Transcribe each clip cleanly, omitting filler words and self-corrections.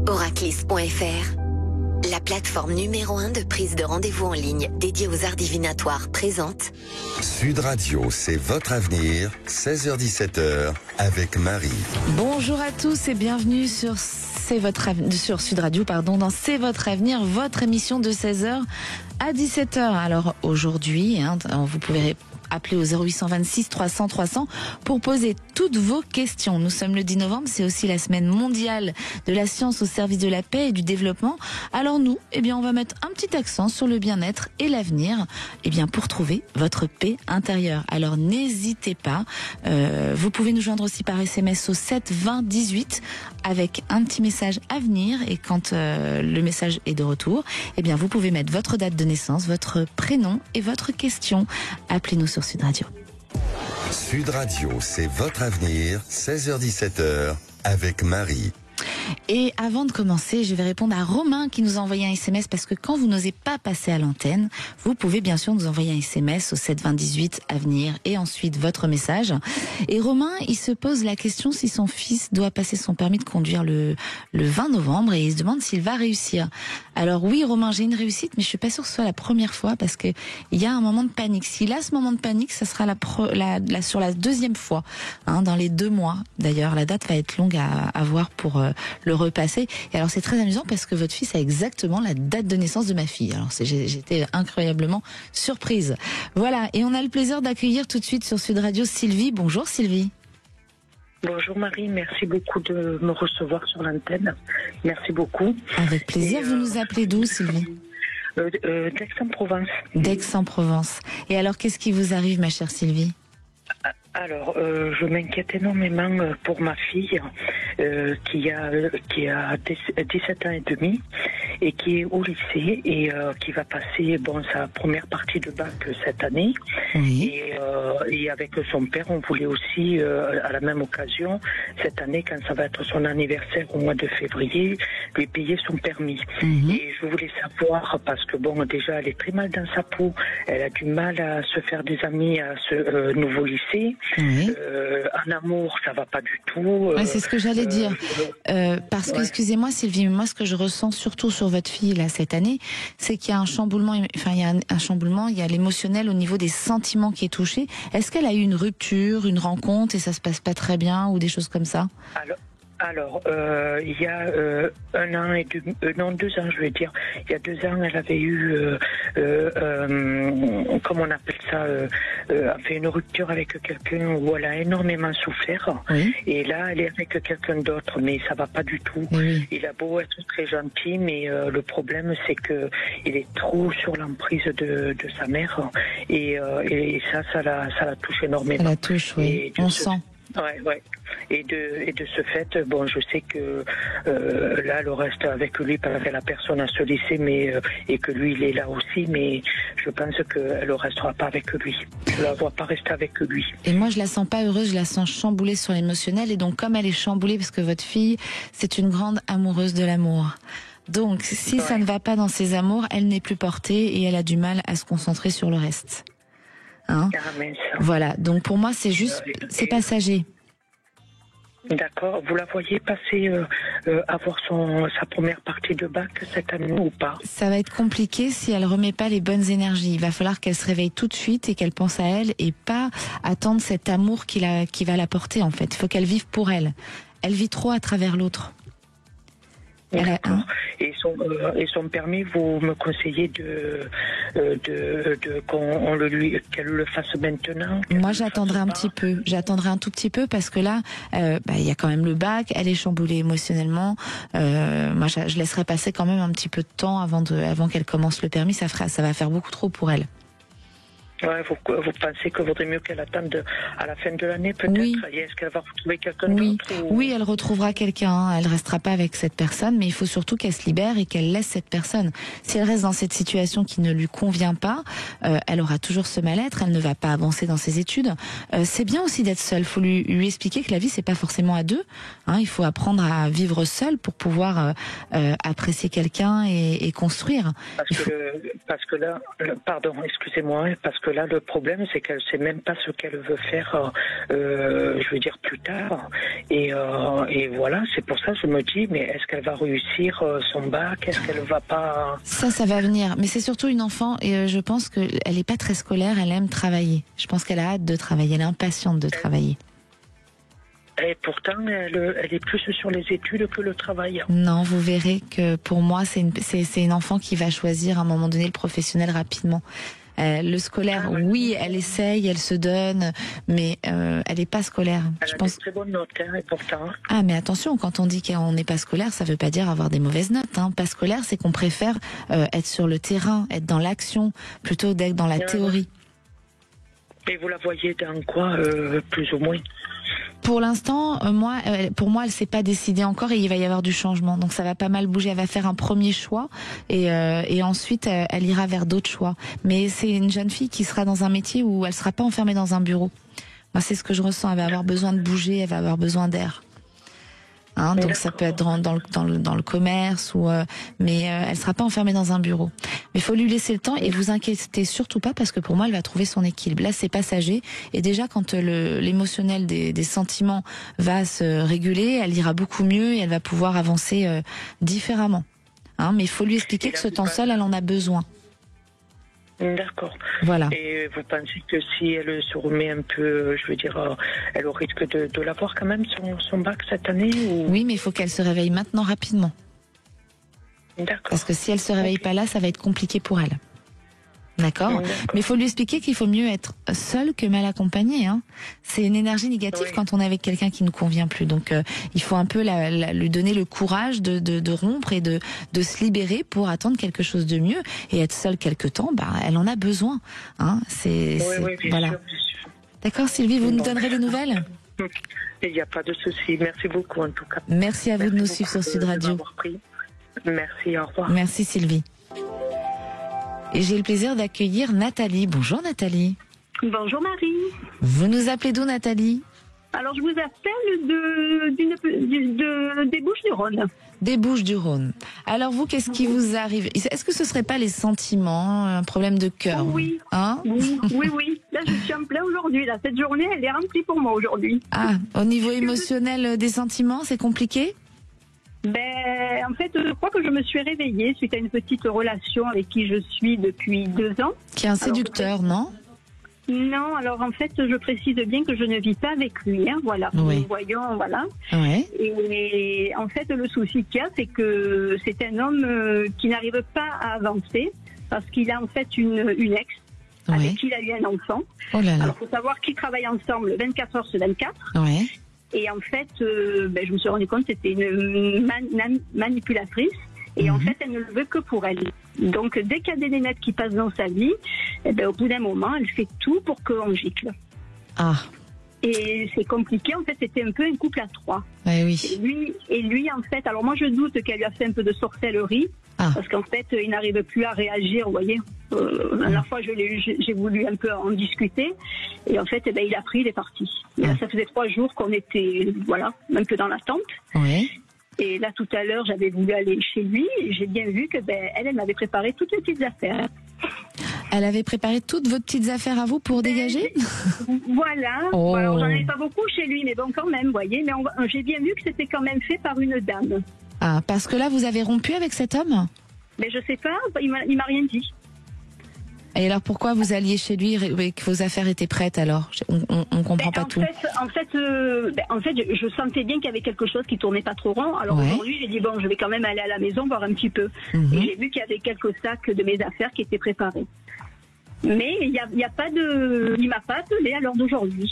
Oraclis.fr, la plateforme numéro 1 de prise de rendez-vous en ligne dédiée aux arts divinatoires, présente Sud Radio, c'est votre avenir, 16h-17h, avec Marie. Bonjour à tous et bienvenue sur Sud Radio, dans C'est votre avenir, votre émission de 16h à 17h. Alors aujourd'hui, vous pouvez appelez au 0826 300 300 pour poser toutes vos questions. Nous sommes le 10 novembre, c'est aussi la semaine mondiale de la science au service de la paix et du développement. Alors nous, on va mettre un petit accent sur le bien-être et l'avenir, pour trouver votre paix intérieure. Alors n'hésitez pas, vous pouvez nous joindre aussi par SMS au 7 20 18 avec un petit message à venir, et quand le message est de retour, vous pouvez mettre votre date de naissance, votre prénom et votre question. Appelez-nous sur Sud Radio. Sud Radio, c'est votre avenir, 16h-17h, avec Marie. Et avant de commencer, je vais répondre à Romain qui nous a envoyé un SMS, parce que quand vous n'osez pas passer à l'antenne, vous pouvez bien sûr nous envoyer un SMS au 7 20 18 à venir, et ensuite votre message. Et Romain, il se pose la question si son fils doit passer son permis de conduire le 20 novembre, et il se demande s'il va réussir. Alors oui Romain, j'ai une réussite, mais je suis pas sûre que ce soit la première fois, parce que il y a un moment de panique. S'il a ce moment de panique, ça sera sur la deuxième fois, dans les 2 mois. D'ailleurs, la date va être longue à voir pour le repasser. Et alors c'est très amusant parce que votre fils a exactement la date de naissance de ma fille. Alors j'étais incroyablement surprise. Voilà, et on a le plaisir d'accueillir tout de suite sur Sud Radio Sylvie. Bonjour Sylvie. Bonjour Marie, merci beaucoup de me recevoir sur l'antenne. Merci beaucoup. Avec plaisir. Vous nous appelez d'où Sylvie? D'Aix-en-Provence. D'Aix-en-Provence. Et alors qu'est-ce qui vous arrive ma chère Sylvie? Alors, je m'inquiète énormément pour ma fille qui a 17 ans et demi et qui est au lycée et qui va passer sa première partie de bac cette année. Oui. Et avec son père, on voulait aussi, à la même occasion, cette année, quand ça va être son anniversaire au mois de février, lui payer son permis. Mmh. Et je voulais savoir, parce que déjà, elle est très mal dans sa peau, elle a du mal à se faire des amis à ce nouveau lycée. Oui. En amour, ça va pas du tout. C'est ce que j'allais dire. Parce que, excusez-moi Sylvie, moi ce que je ressens surtout sur votre fille là cette année, c'est qu'il y a un chamboulement, il y a l'émotionnel au niveau des sentiments qui est touché. Est-ce qu'elle a eu une rupture, une rencontre et ça se passe pas très bien, ou des choses comme ça? Alors, il y a 1 an et 2 ans, je vais dire. Il y a 2 ans, elle avait eu, comment on appelle ça, fait une rupture avec quelqu'un où elle a énormément souffert. Oui. Et là, elle est avec quelqu'un d'autre, mais ça va pas du tout. Oui. Il a beau être très gentil, mais le problème, c'est que il est trop sur l'emprise de sa mère. Et ça la touche énormément. Ça la touche, oui. On sent. Ouais. Et de ce fait, je sais que là, elle reste avec lui parce qu'elle a personne à se laisser, et que lui, il est là aussi, mais je pense qu'elle ne restera pas avec lui. Je la vois pas rester avec lui. Et moi, je la sens pas heureuse, je la sens chamboulée sur l'émotionnel, et donc comme elle est chamboulée, parce que votre fille, c'est une grande amoureuse de l'amour. Donc, si ça ne va pas dans ses amours, elle n'est plus portée et elle a du mal à se concentrer sur le reste. Voilà, donc pour moi c'est c'est passager. D'accord, vous la voyez passer avoir sa première partie de bac cette année ou pas? Ça va être compliqué si elle remet pas les bonnes énergies. Il va falloir qu'elle se réveille tout de suite et qu'elle pense à elle, et pas attendre cet amour qui va la porter en fait. Il faut qu'elle vive pour elle. Elle vit trop à travers l'autre. Et son permis, vous me conseillez qu'elle le fasse maintenant? Moi, j'attendrai un petit peu. J'attendrai un tout petit peu, parce que là, il y a quand même le bac. Elle est chamboulée émotionnellement. Moi, je laisserai passer quand même un petit peu de temps avant qu'elle commence le permis. Ça va faire beaucoup trop pour elle. Ouais, vous pensez qu'il vaudrait mieux qu'elle attende à la fin de l'année, peut-être? Oui. Est-ce qu'elle va retrouver quelqu'un d'autre? Oui, elle retrouvera quelqu'un. Elle restera pas avec cette personne, mais il faut surtout qu'elle se libère et qu'elle laisse cette personne. Si elle reste dans cette situation qui ne lui convient pas, elle aura toujours ce mal-être. Elle ne va pas avancer dans ses études. C'est bien aussi d'être seule. Il faut lui expliquer que la vie, c'est pas forcément à deux. Il faut apprendre à vivre seule pour pouvoir apprécier quelqu'un et construire. Parce que là, pardon, excusez-moi, parce que que là, le problème, c'est qu'elle sait même pas ce qu'elle veut faire, je veux dire, plus tard. Et voilà, c'est pour ça que je me dis, mais est-ce qu'elle va réussir son bac? Est-ce qu'elle va pas... Ça va venir. Mais c'est surtout une enfant et je pense qu'elle n'est pas très scolaire, elle aime travailler. Je pense qu'elle a hâte de travailler, elle est impatiente de travailler. Et pourtant, elle est plus sur les études que le travail. Non, vous verrez que pour moi, c'est une enfant qui va choisir à un moment donné le professionnel rapidement. Le scolaire, oui, elle essaye, elle se donne, mais elle n'est pas scolaire. Elle a des très bonnes notes, et pourtant. Ah, mais attention, quand on dit qu'on n'est pas scolaire, ça ne veut pas dire avoir des mauvaises notes. Hein. Pas scolaire, c'est qu'on préfère être sur le terrain, être dans l'action, plutôt d'être dans la théorie. Et vous la voyez dans quoi, plus ou moins? Pour l'instant, pour moi, elle s'est pas décidée encore et il va y avoir du changement. Donc ça va pas mal bouger. Elle va faire un premier choix et ensuite elle ira vers d'autres choix. Mais c'est une jeune fille qui sera dans un métier où elle sera pas enfermée dans un bureau. Moi, c'est ce que je ressens. Elle va avoir besoin de bouger, elle va avoir besoin d'air. Hein, donc ça peut être dans le commerce mais elle sera pas enfermée dans un bureau. Mais il faut lui laisser le temps et vous inquiétez surtout pas parce que pour moi elle va trouver son équilibre. Là c'est passager et déjà quand l'émotionnel des sentiments va se réguler, elle ira beaucoup mieux et elle va pouvoir avancer différemment. Hein, mais il faut lui expliquer que ce temps seul elle en a besoin. D'accord. Voilà. Et vous pensez que si elle se remet un peu, je veux dire, elle au risque de l'avoir quand même, son bac cette année ou... Oui, mais il faut qu'elle se réveille maintenant rapidement. D'accord. Parce que si elle se réveille pas là, ça va être compliqué pour elle. D'accord. Mais il faut lui expliquer qu'il faut mieux être seul que mal accompagné. Hein. C'est une énergie négative quand on est avec quelqu'un qui ne convient plus. Donc il faut un peu lui donner le courage de rompre et de se libérer pour attendre quelque chose de mieux. Et être seule quelque temps, elle en a besoin. Hein. Voilà. D'accord, Sylvie, vous nous donnerez des nouvelles? Il n'y a pas de souci. Merci beaucoup en tout cas. Merci à vous de nous suivre sur Sud Radio. Merci, au revoir. Merci Sylvie. Et j'ai le plaisir d'accueillir Nathalie. Bonjour Nathalie. Bonjour Marie. Vous nous appelez d'où Nathalie? Alors je vous appelle des Bouches-du-Rhône. Des Bouches-du-Rhône. Alors vous, qu'est-ce qui vous arrive? Est-ce que ce serait pas les sentiments, un problème de cœur? Oui. Hein? Oui. Là je suis en plein aujourd'hui. Là, cette journée elle est remplie pour moi aujourd'hui. Ah, au niveau émotionnel des sentiments, c'est compliqué? En fait, je crois que je me suis réveillée suite à une petite relation avec qui je suis depuis 2 ans. Qui est un séducteur, non? Non, alors en fait, je précise bien que je ne vis pas avec lui, hein, voilà. Oui. Nous voyons, voilà. Ouais. Et en fait, le souci qu'il y a, c'est que c'est un homme qui n'arrive pas à avancer parce qu'il a en fait une ex avec qui il a eu un enfant. Oh là là. Alors, il faut savoir qu'ils travaillent ensemble 24 heures sur 24. Ouais. Et en fait, je me suis rendu compte que c'était une manipulatrice. Et en fait, elle ne le veut que pour elle. Donc, dès qu'il y a des nénettes qui passent dans sa vie, au bout d'un moment, elle fait tout pour qu'on gicle. Ah. Et c'est compliqué. En fait, c'était un peu un couple à 3. Ouais, oui. Et lui, en fait, alors moi, je doute qu'elle lui a fait un peu de sorcellerie. Ah. Parce qu'en fait, il n'arrive plus à réagir, vous voyez. La dernière fois, j'ai voulu un peu en discuter. Et en fait, il a pris, il est parti. Et là, ça faisait 3 jours qu'on était, un peu dans l'attente. Oui. Et là, tout à l'heure, j'avais voulu aller chez lui et j'ai bien vu que elle m'avait préparé toutes les petites affaires. Elle avait préparé toutes vos petites affaires à vous pour dégager? Voilà. Oh. Alors, j'en avais pas beaucoup chez lui, mais bon, quand même, vous voyez. Mais j'ai bien vu que c'était quand même fait par une dame. Ah, parce que là, vous avez rompu avec cet homme? Mais je sais pas, il m'a rien dit. Et alors, pourquoi vous alliez chez lui et que vos affaires étaient prêtes alors? On comprend pas tout. En fait, je sentais bien qu'il y avait quelque chose qui tournait pas trop rond. Alors aujourd'hui, j'ai dit je vais quand même aller à la maison voir un petit peu. Et j'ai vu qu'il y avait quelques sacs de mes affaires qui étaient préparés. Mais il m'a pas appelé à l'heure d'aujourd'hui.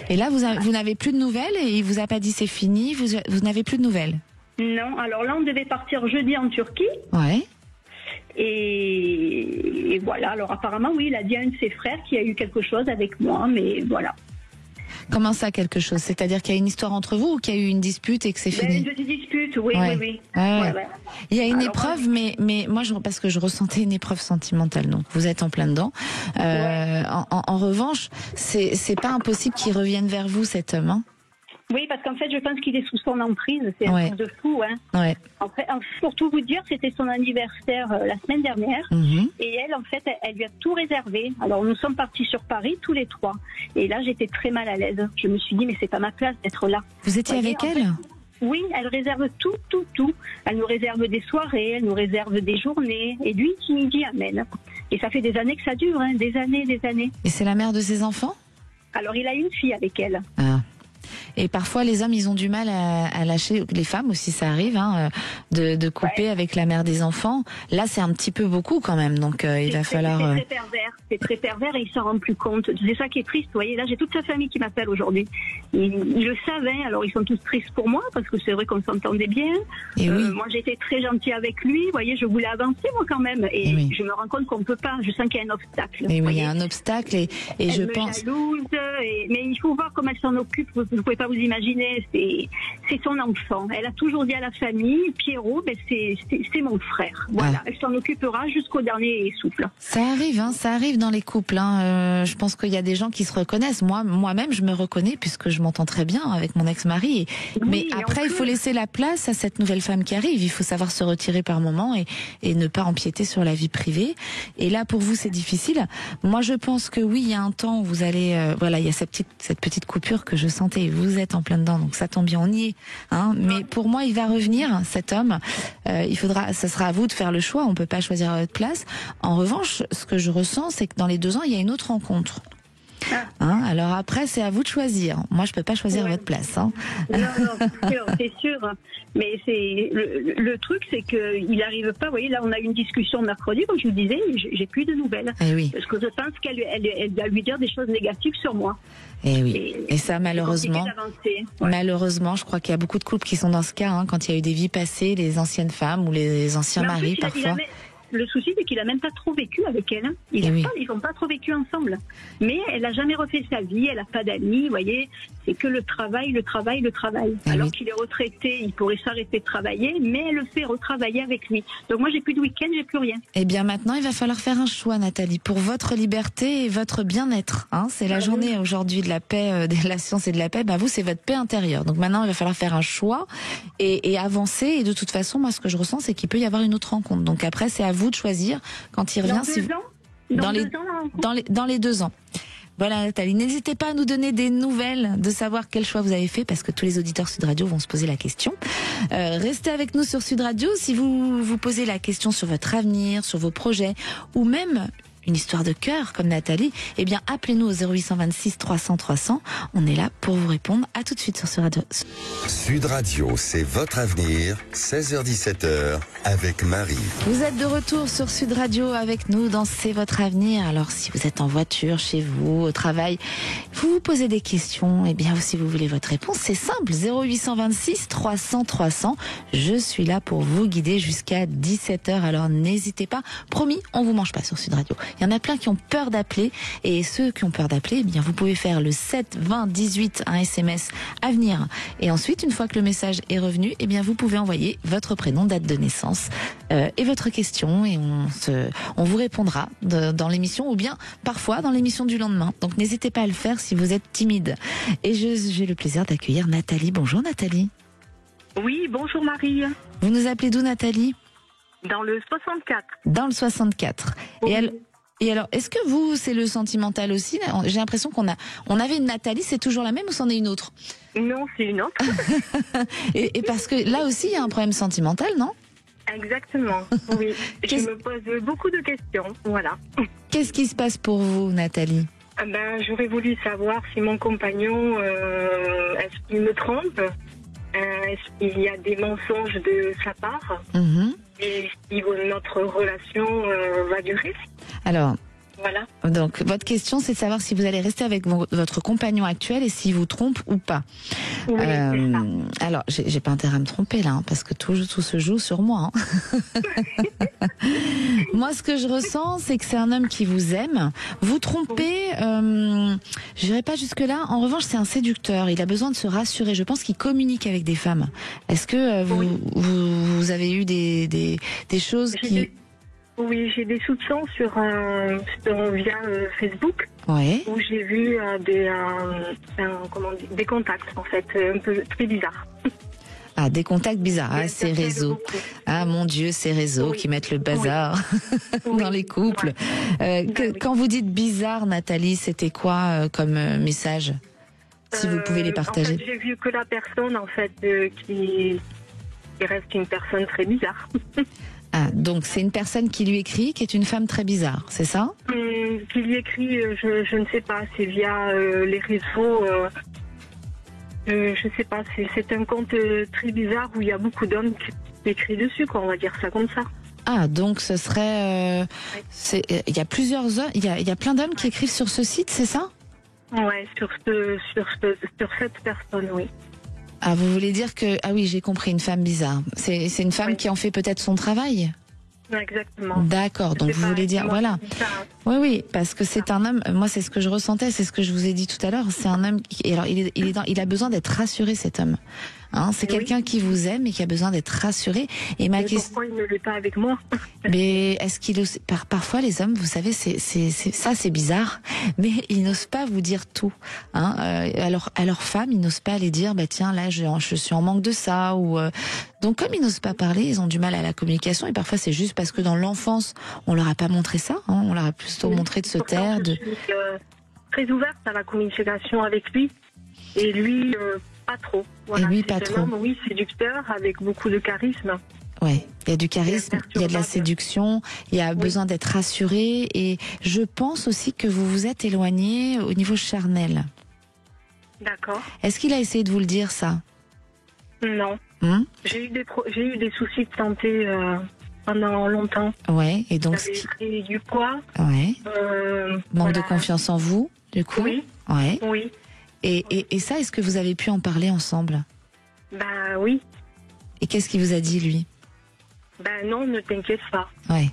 Et là, vous n'avez plus de nouvelles et il vous a pas dit c'est fini. Vous n'avez plus de nouvelles? Non. Alors là, on devait partir jeudi en Turquie. Ouais. Et voilà, alors apparemment, oui, il a dit à un de ses frères qu'il y a eu quelque chose avec moi, mais voilà. Comment ça, quelque chose? C'est-à-dire qu'il y a une histoire entre vous ou qu'il y a eu une dispute et que c'est fini? Une petite dispute, oui. Ouais. Il y a une épreuve, mais moi, parce que je ressentais une épreuve sentimentale, donc vous êtes en plein dedans. En revanche, c'est pas impossible qu'il revienne vers vous, cet homme, hein? Oui, parce qu'en fait, je pense qu'il est sous son emprise. C'est un truc de fou. Hein. Ouais. Pour tout vous dire, c'était son anniversaire la semaine dernière. Et elle, en fait, elle lui a tout réservé. Alors, nous sommes partis sur Paris, tous les 3. Et là, j'étais très mal à l'aise. Je me suis dit, mais c'est pas ma place d'être là. Vous étiez avec elle? Oui, elle réserve tout. Elle nous réserve des soirées, elle nous réserve des journées. Et lui, qui dit amen. Et ça fait des années que ça dure, hein, des années. Et c'est la mère de ses enfants? Alors, il a une fille avec elle. Ah. Et parfois, les hommes, ils ont du mal à lâcher, les femmes aussi, ça arrive, hein, de couper avec la mère des enfants. Là, c'est un petit peu beaucoup quand même, donc il va falloir... C'est très pervers et il s'en rend plus compte. C'est ça qui est triste, vous voyez. Là, j'ai toute sa famille qui m'appelle aujourd'hui. Ils le savaient, alors ils sont tous tristes pour moi, parce que c'est vrai qu'on s'entendait bien. Moi, j'étais très gentille avec lui, vous voyez, je voulais avancer, moi, quand même. Et je me rends compte qu'on ne peut pas, je sens qu'il y a un obstacle. Et oui, il y a un obstacle, et je pense... Elle me jalouse, mais il faut voir comment elle s'en occupe, vous ne pouvez pas vous imaginer, c'est son enfant. Elle a toujours dit à la famille, Pierrot, c'est mon frère. Voilà, elle s'en occupera jusqu'au dernier souffle. Ça arrive dans les couples. Hein. Je pense qu'il y a des gens qui se reconnaissent. Moi-même, je me reconnais puisque je m'entends très bien avec mon ex-mari. Mais après, il faut laisser la place à cette nouvelle femme qui arrive. Il faut savoir se retirer par moment et ne pas empiéter sur la vie privée. Et là, pour vous, c'est difficile. Moi, je pense que oui, il y a un temps où vous allez... il y a cette petite coupure que je sentais. Vous êtes en plein dedans, donc ça tombe bien, on y est. Hein. Mais pour moi, il va revenir, cet homme. Ça sera à vous de faire le choix. On peut pas choisir à votre place. En revanche, ce que je ressens, c'est que dans les 2 ans, il y a une autre rencontre. Hein, alors après, c'est à vous de choisir. Moi, je peux pas choisir votre place. Hein. Non, c'est sûr. Mais le truc, c'est qu'il n'arrive pas. Vous voyez, là, on a eu une discussion mercredi, comme je vous disais, j'ai plus de nouvelles. Parce que je pense qu'elle va lui dire des choses négatives sur moi. Et ça, malheureusement, je crois qu'il y a beaucoup de couples qui sont dans ce cas, hein, quand il y a eu des vies passées, les anciennes femmes ou les anciens maris, parfois. Le souci, c'est qu'il a même pas trop vécu avec elle. Hein. Ils n'ont pas trop vécu ensemble. Mais elle a jamais refait sa vie, elle a pas d'amis, vous voyez. C'est que le travail. Alors qu'il est retraité, il pourrait s'arrêter de travailler, mais elle le fait retravailler avec lui. Donc moi, j'ai plus de week-end, j'ai plus rien. Eh bien, maintenant, il va falloir faire un choix, Nathalie, pour votre liberté et votre bien-être. Hein. C'est la journée aujourd'hui de la paix, de la science et de la paix. Vous, c'est votre paix intérieure. Donc maintenant, il va falloir faire un choix et avancer. Et de toute façon, moi, ce que je ressens, c'est qu'il peut y avoir une autre rencontre. Donc après, c'est à vous de choisir quand il revient. Dans les 2 ans. Voilà, Nathalie, n'hésitez pas à nous donner des nouvelles, de savoir quel choix vous avez fait, parce que tous les auditeurs Sud Radio vont se poser la question. Restez avec nous sur Sud Radio. Si vous vous posez la question sur votre avenir, sur vos projets, ou même une histoire de cœur comme Nathalie, eh bien appelez-nous au 0826 300 300. On est là pour vous répondre. À tout de suite sur Sud Radio. Sud Radio, c'est votre avenir, 16h-17h, avec Marie. Vous êtes de retour sur Sud Radio avec nous dans C'est votre avenir. Alors si vous êtes en voiture, chez vous, au travail, vous vous posez des questions, eh bien si vous voulez votre réponse, c'est simple, 0826 300 300. Je suis là pour vous guider jusqu'à 17h, alors n'hésitez pas. Promis, on vous mange pas sur Sud Radio. Il y en a plein qui ont peur d'appeler, et ceux qui ont peur d'appeler, eh bien vous pouvez faire le 7 20 18 un SMS à venir. Et ensuite, une fois que le message est revenu, eh bien vous pouvez envoyer votre prénom, date de naissance et votre question, et on vous répondra dans l'émission, ou bien parfois dans l'émission du lendemain. Donc n'hésitez pas à le faire si vous êtes timide. Et j'ai le plaisir d'accueillir Nathalie. Bonjour Nathalie. Oui, bonjour Marie. Vous nous appelez d'où, Nathalie? Dans le 64. Dans le 64. Oui. Et alors, est-ce que vous, c'est le sentimental aussi? J'ai l'impression on avait une Nathalie, c'est toujours la même ou c'en est une autre? Non, c'est une autre. et parce que là aussi, il y a un problème sentimental, non? Exactement, oui. Je me pose beaucoup de questions, voilà. Qu'est-ce qui se passe pour vous, Nathalie? J'aurais voulu savoir si mon compagnon, est-ce qu'il me trompe? Est-ce qu'il y a des mensonges de sa part? Et si notre relation va durer? Alors, voilà. Donc, votre question, c'est de savoir si vous allez rester avec votre compagnon actuel et s'il vous trompe ou pas. Oui, c'est ça. Alors, j'ai pas intérêt à me tromper là, hein, parce que tout se joue sur moi. Hein. Moi, ce que je ressens, c'est que c'est un homme qui vous aime. Vous trompez, je n'irai pas jusque là. En revanche, c'est un séducteur. Il a besoin de se rassurer. Je pense qu'il communique avec des femmes. Est-ce que vous avez eu des choses qui... Oui, j'ai des soupçons via Facebook. Ouais. Où j'ai vu des contacts, en fait, un peu très bizarres. Ah, des contacts bizarres. Ah, ces réseaux. Ah, mon Dieu, ces réseaux qui mettent le bazar dans les couples. Quand vous dites bizarre, Nathalie, c'était quoi comme message? Si vous pouvez les partager. En fait, j'ai vu que la personne, en fait, qui reste une personne très bizarre. Ah, donc c'est une personne qui lui écrit, qui est une femme très bizarre, c'est ça? Qui lui écrit, je ne sais pas, c'est via les réseaux. Je sais pas, c'est un compte très bizarre où il y a beaucoup d'hommes qui écrivent dessus, quoi, on va dire ça comme ça. Ah, donc ce serait... il y a plusieurs hommes, il y a plein d'hommes qui écrivent sur ce site, c'est ça? Ouais, sur cette personne, oui. Ah, vous voulez dire que... Ah oui, j'ai compris, une femme bizarre. C'est une femme qui en fait peut-être son travail? Exactement. D'accord, donc vous voulez dire... Voilà. Oui, oui, parce que c'est un homme... Moi, c'est ce que je ressentais, c'est ce que je vous ai dit tout à l'heure. C'est un homme... Alors, il a besoin d'être rassuré, cet homme. Hein, c'est quelqu'un qui vous aime et qui a besoin d'être rassuré. Et ma question... Pourquoi il ne l'est pas avec moi? Mais est-ce qu'il parfois les hommes, vous savez, c'est bizarre, mais ils n'osent pas vous dire tout. Hein, à leur femme, ils n'osent pas aller dire, bah tiens, là, je suis en manque de ça. Ou donc comme ils n'osent pas parler, ils ont du mal à la communication. Et parfois, c'est juste parce que dans l'enfance, on leur a pas montré ça. Hein, on leur a plutôt montré de se taire. Je suis très ouverte à la communication avec lui, et lui. Pas trop. Voilà, et lui, pas trop. Homme, oui, séducteur, avec beaucoup de charisme. Ouais, il y a du charisme, il y a de la séduction, il y a besoin d'être rassuré, et je pense aussi que vous vous êtes éloigné au niveau charnel. D'accord. Est-ce qu'il a essayé de vous le dire, ça? Non. J'ai eu des soucis de santé pendant longtemps. Ouais, et donc... J'avais pris du poids. Ouais. Manque de confiance en vous, du coup? Oui. Ouais. Oui. Et ça, est-ce que vous avez pu en parler ensemble? Ben oui. Et qu'est-ce qu'il vous a dit, lui? Ben non, ne t'inquiète pas. Ouais.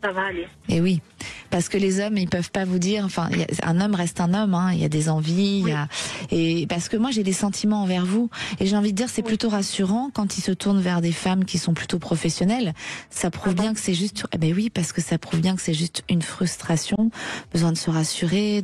Ça va aller. Et oui, parce que les hommes, ils peuvent pas vous dire. Enfin, un homme reste un homme. Hein, il y a des envies. Oui. Et parce que moi, j'ai des sentiments envers vous. Et j'ai envie de dire, c'est plutôt rassurant quand il se tourne vers des femmes qui sont plutôt professionnelles. Ça prouve bien que c'est juste. Eh ben oui, parce que ça prouve bien que c'est juste une frustration, besoin de se rassurer,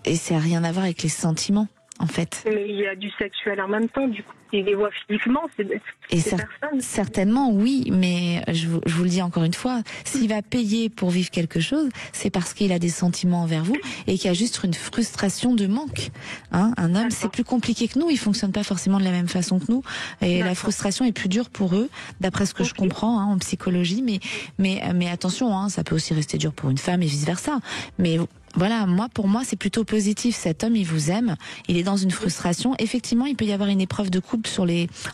et ça a rien à voir avec les sentiments, en fait. Mais il y a du sexuel en même temps, du coup. Il les voit physiquement, ces personnes. Certainement, oui, mais je vous le dis encore une fois, s'il va payer pour vivre quelque chose, c'est parce qu'il a des sentiments envers vous et qu'il y a juste une frustration de manque. Hein, un homme, c'est plus compliqué que nous, il fonctionne pas forcément de la même façon que nous, et la frustration est plus dure pour eux, d'après ce que je comprends en psychologie. Mais attention, hein, ça peut aussi rester dur pour une femme et vice versa. Mais voilà, pour moi, c'est plutôt positif. Cet homme, il vous aime, il est dans une frustration. Effectivement, il peut y avoir une épreuve de couple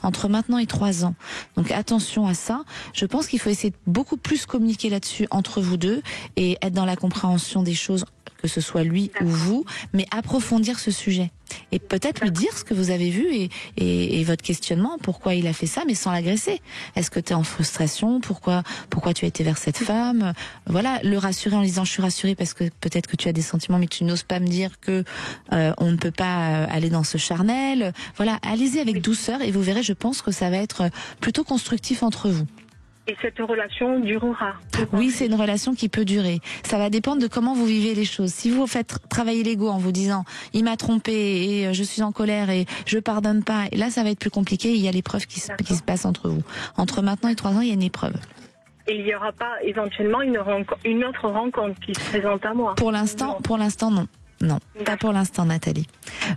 entre maintenant et 3 ans. Donc attention à ça. Je pense qu'il faut essayer de beaucoup plus communiquer là-dessus entre vous deux et être dans la compréhension des choses, que ce soit lui ou vous, mais approfondir ce sujet. Et peut-être lui dire ce que vous avez vu et votre questionnement, pourquoi il a fait ça, mais sans l'agresser. Est-ce que tu es en frustration? Pourquoi tu as été vers cette femme? Voilà, le rassurer en disant je suis rassurée parce que peut-être que tu as des sentiments, mais tu n'oses pas me dire que on ne peut pas aller dans ce charnel. Voilà, allez-y avec douceur et vous verrez, je pense que ça va être plutôt constructif entre vous. Et cette relation durera. Oui, c'est une relation qui peut durer. Ça va dépendre de comment vous vivez les choses. Si vous faites travailler l'ego en vous disant il m'a trompé et je suis en colère et je pardonne pas, et là ça va être plus compliqué. Il y a l'épreuve qui se passe entre vous. Entre maintenant et 3 ans, il y a une épreuve. Et il n'y aura pas éventuellement une autre rencontre qui se présente à moi? Pour l'instant, non. Non, pas pour l'instant, Nathalie.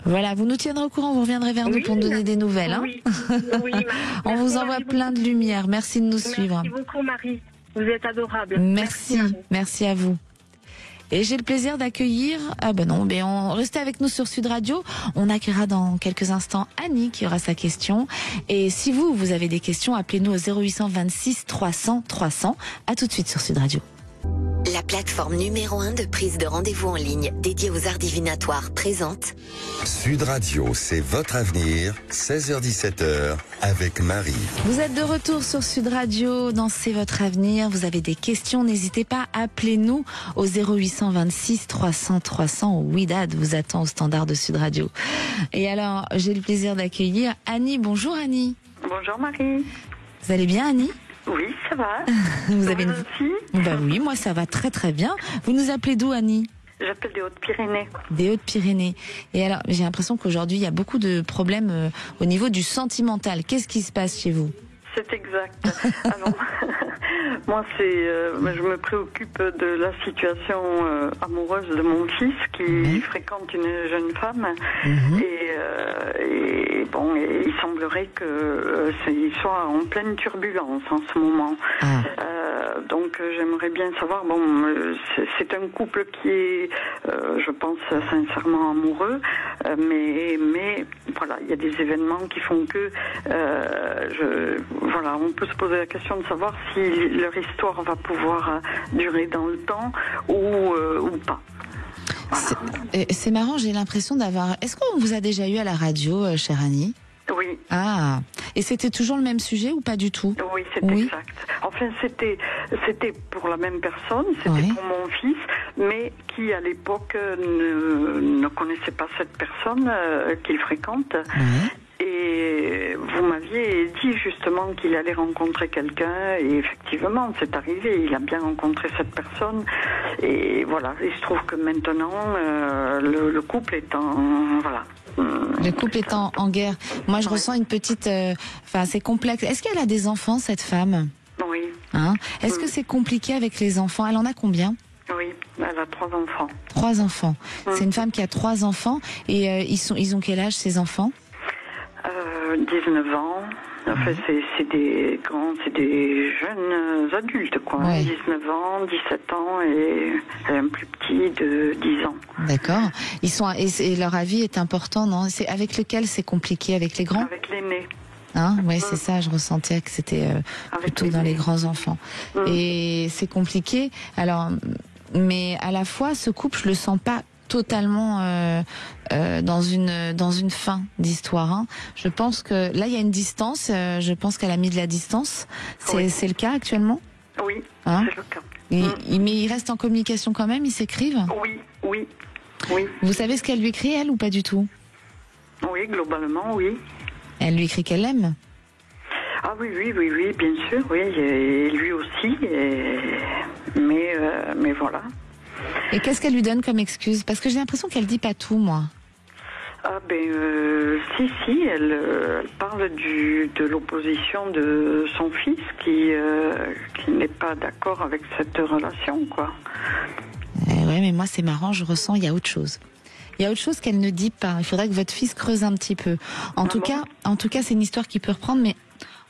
Voilà, vous nous tiendrez au courant, vous reviendrez vers nous pour nous donner des nouvelles. Hein. Oui, on vous envoie plein de lumière. Merci de nous suivre. Merci beaucoup, Marie. Vous êtes adorable. Merci à vous. Et j'ai le plaisir d'accueillir... Ah ben non, restez avec nous sur Sud Radio. On accueillera dans quelques instants Annie qui aura sa question. Et si vous avez des questions, appelez-nous au 0826 300 300. À tout de suite sur Sud Radio. La plateforme numéro 1 de prise de rendez-vous en ligne dédiée aux arts divinatoires présente Sud Radio, c'est votre avenir, 16h-17h, avec Marie. Vous êtes de retour sur Sud Radio, dans C'est votre avenir. Vous avez des questions, n'hésitez pas, appelez-nous au 0826 300 300. Widad vous attend au standard de Sud Radio. Et alors, j'ai le plaisir d'accueillir Annie. Bonjour Annie. Bonjour Marie. Vous allez bien Annie? Oui, ça va. Vous avez une... aussi? Bah oui, moi ça va très très bien. Vous nous appelez d'où, Annie? J'appelle des Hautes-Pyrénées. Des Hautes-Pyrénées. Et alors, j'ai l'impression qu'aujourd'hui, il y a beaucoup de problèmes au niveau du sentimental. Qu'est-ce qui se passe chez vous? C'est exact. Alors, moi, je me préoccupe de la situation amoureuse de mon fils qui fréquente une jeune femme. Et bon, il semblerait qu'il soit en pleine turbulence en ce moment. Donc, j'aimerais bien savoir, bon, c'est un couple qui est, je pense, sincèrement amoureux, mais voilà, il y a des événements qui font que voilà, on peut se poser la question de savoir si leur histoire va pouvoir durer dans le temps ou pas. Voilà. C'est marrant, j'ai l'impression d'avoir... Est-ce qu'on vous a déjà eu à la radio, chère Annie? Oui. Ah, et c'était toujours le même sujet ou pas du tout? Oui, c'est exact. Enfin, c'était pour la même personne, c'était pour mon fils, mais qui à l'époque ne connaissait pas cette personne qu'il fréquente. Et vous m'aviez dit justement qu'il allait rencontrer quelqu'un, et effectivement, c'est arrivé, il a bien rencontré cette personne, et voilà, il se trouve que maintenant, le couple est en... Voilà. Le couple est en guerre. Moi, je ressens une petite... Enfin, c'est complexe. Est-ce qu'elle a des enfants, cette femme? Oui. Hein? Est-ce que c'est compliqué avec les enfants? Elle en a combien? Oui, elle a 3 enfants. 3 enfants. C'est une femme qui a 3 enfants, et ils ont quel âge, ces enfants? 19 ans. Enfin, c'est des jeunes adultes, quoi. 19 ans, 17 ans et un plus petit de 10 ans. D'accord. Et leur avis est important, non? C'est avec lequel c'est compliqué? Avec les grands? Avec l'aîné. Hein? Oui, c'est ça, je ressentais que c'était plutôt dans les grands enfants. Et c'est compliqué. Alors, mais à la fois, ce couple, je le sens pas totalement dans une fin d'histoire. Hein. Je pense que là, il y a une distance. Je pense qu'elle a mis de la distance. C'est le cas actuellement? Oui, hein? c'est le cas. Mais ils restent en communication quand même? Ils s'écrivent? Oui. Vous savez ce qu'elle lui écrit, elle, ou pas du tout? Oui, globalement, oui. Elle lui écrit qu'elle l'aime? Ah oui, bien sûr, oui. Et lui aussi. Mais voilà. Et qu'est-ce qu'elle lui donne comme excuse? Parce que j'ai l'impression qu'elle dit pas tout, moi. Ah si, elle parle de l'opposition de son fils qui n'est pas d'accord avec cette relation, quoi. Ouais, mais moi c'est marrant, je ressens il y a autre chose. Il y a autre chose qu'elle ne dit pas. Il faudrait que votre fils creuse un petit peu. En tout cas, c'est une histoire qui peut reprendre, mais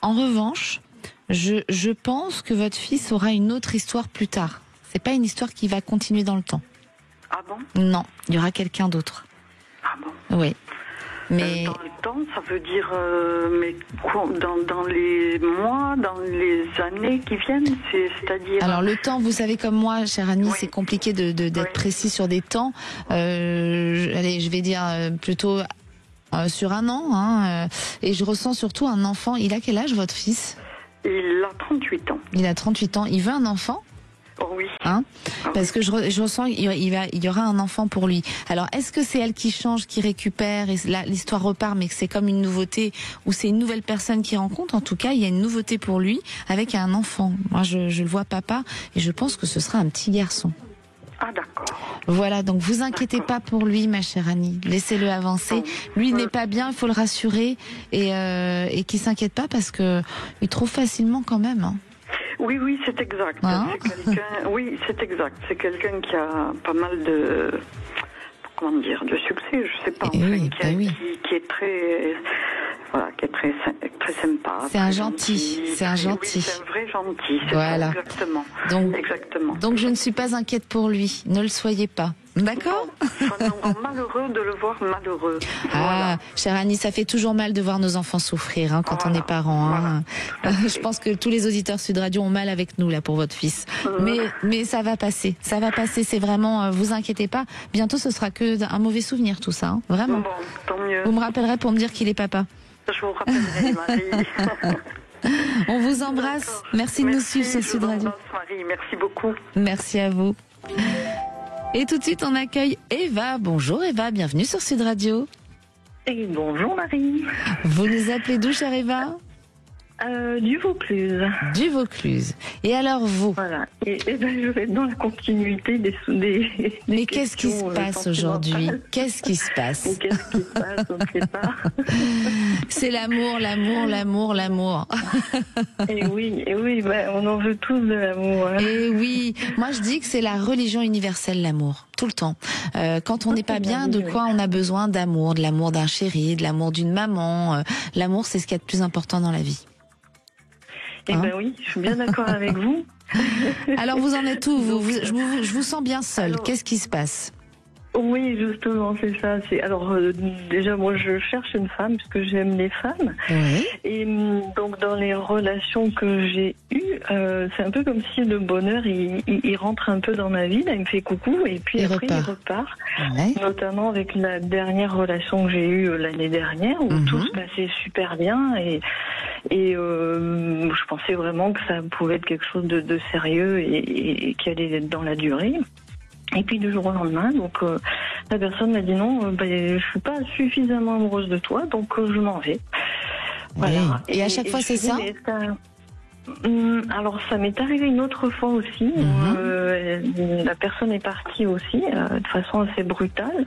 en revanche, je pense que votre fils aura une autre histoire plus tard. C'est pas une histoire qui va continuer dans le temps. Ah bon? Non, il y aura quelqu'un d'autre. Ah bon? Oui. Mais dans le temps, ça veut dire mais quoi, dans les mois, dans les années qui viennent, c'est-à-dire... Alors le temps, vous savez comme moi, chère Annie, c'est compliqué d'être précis sur des temps. Allez, je vais dire plutôt sur un an. Hein, et je ressens surtout un enfant. Il a quel âge, votre fils? Il a 38 ans. Il a 38 ans. Il veut un enfant? Oui. Hein? Parce que je ressens il y aura un enfant pour lui. Alors est-ce que c'est elle qui change, qui récupère et là l'histoire repart, mais que c'est comme une nouveauté ou c'est une nouvelle personne qui rencontre? En tout cas, il y a une nouveauté pour lui avec un enfant. Moi, je le vois papa et je pense que ce sera un petit garçon. Ah d'accord. Voilà, donc vous inquiétez pas pour lui, ma chère Annie. Laissez-le avancer. Lui, il n'est pas bien, il faut le rassurer et qu'il s'inquiète pas parce que il trouve facilement quand même. Hein. Oui, c'est exact. Hein? C'est exact. C'est quelqu'un qui a pas mal de, de succès, je sais pas. Qui est très, qui est très sympa. C'est un gentil. C'est un gentil. Oui, c'est un vrai gentil. Voilà. Ça, exactement. Exactement. Donc je ne suis pas inquiète pour lui. Ne le soyez pas. D'accord? Ça nous rend malheureux de le voir malheureux. Ah, chère Annie, ça fait toujours mal de voir nos enfants souffrir quand on est parents. Hein. Je pense que tous les auditeurs Sud Radio ont mal avec nous là pour votre fils. Mais ça va passer. Ça va passer. C'est vraiment. Vous inquiétez pas. Bientôt, ce sera que un mauvais souvenir tout ça. Hein. Vraiment. Bon, tant mieux. Vous me rappellerez pour me dire qu'il est papa. Je vous rappellerai, Marie. On vous embrasse. Merci de nous suivre sur Sud Radio. Marie, merci beaucoup. Merci à vous. Et tout de suite, on accueille Eva. Bonjour Eva, bienvenue sur Sud Radio. Et bonjour Marie. Vous nous appelez d'où, chère Eva? Du Vaucluse. Du Vaucluse. Et alors vous? Voilà. Et ben, je vais être dans la continuité des Mais qu'est-ce qui se passe aujourd'hui? Qu'est-ce qui se passe? Mais qu'est-ce qui se passe? On ne sait pas. C'est l'amour, l'amour, l'amour, l'amour. Et oui, ben, on en veut tous de l'amour. Hein. Et oui, moi je dis que c'est la religion universelle, l'amour, tout le temps. Quand on n'est pas bien, de quoi on a besoin? D'amour, de l'amour d'un chéri, de l'amour d'une maman. L'amour, c'est ce qu'il y a de plus important dans la vie. Eh ben oui, je suis bien d'accord avec vous. Alors vous en êtes où je vous sens bien seule. Qu'est-ce qui se passe? Oui, justement, c'est ça. Alors déjà, moi, je cherche une femme parce que j'aime les femmes. Oui. Et donc, dans les relations que j'ai eues, c'est un peu comme si le bonheur, il rentre un peu dans ma vie. Là, il me fait coucou et puis après, il repart. Ouais. Notamment avec la dernière relation que j'ai eue l'année dernière, où tout se passait super bien et je pensais vraiment que ça pouvait être quelque chose de sérieux et qui allait être dans la durée. Et puis du jour au lendemain, donc la personne m'a dit non, je suis pas suffisamment amoureuse de toi, donc je m'en vais. Voilà. Et à chaque fois c'est ça? Alors ça m'est arrivé une autre fois aussi. La personne est partie aussi de façon assez brutale.